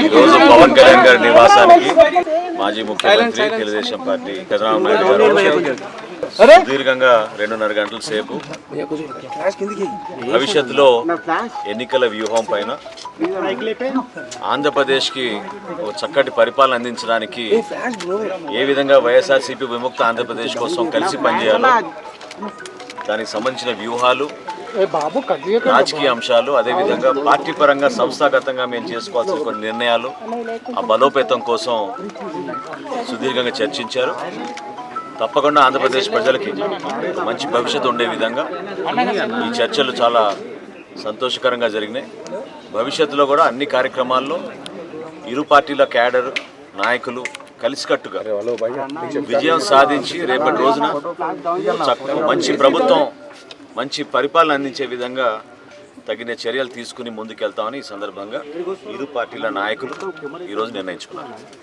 ఈరోజు పవన్ కళ్యాణ్ గారి నివాసానికి మాజీ ముఖ్యమంత్రి తెలుగుదేశం పార్టీ చంద్రబాబు నాయుడు గారు సుదీర్ఘంగా 2.5 గంటల సేపు భవిష్యత్తులో ఎన్నికల వ్యూహం పైన ఆంధ్రప్రదేశ్కి ఒక చక్కటి పరిపాలన అందించడానికి ఏ విధంగా వైఎస్ఆర్సీపీ విముక్త ఆంధ్రప్రదేశ్ కోసం కలిసి పనిచేయాలో దానికి సంబంధించిన వ్యూహాలు, రాజకీయ అంశాలు, అదేవిధంగా పార్టీ పరంగా సంస్థాగతంగా మేము చేసుకోవాల్సిన కొన్ని నిర్ణయాలు, ఆ బలోపేతం కోసం సుదీర్ఘంగా చర్చించారు. తప్పకుండా ఆంధ్రప్రదేశ్ ప్రజలకి మంచి భవిష్యత్తు ఉండే విధంగా ఈ చర్చలు చాలా సంతోషకరంగా జరిగినాయి. భవిష్యత్తులో కూడా అన్ని కార్యక్రమాల్లో ఇరు పార్టీల క్యాడర్ నాయకులు కలిసికట్టుగా విజయం సాధించి రేపటి రోజున మంచి ప్రభుత్వం, మంచి పరిపాలన అందించే విధంగా తగిన చర్యలు తీసుకుని ముందుకెళ్తామని ఈ సందర్భంగా ఇరు పార్టీల నాయకులు ఈరోజు నిర్ణయించుకున్నారు.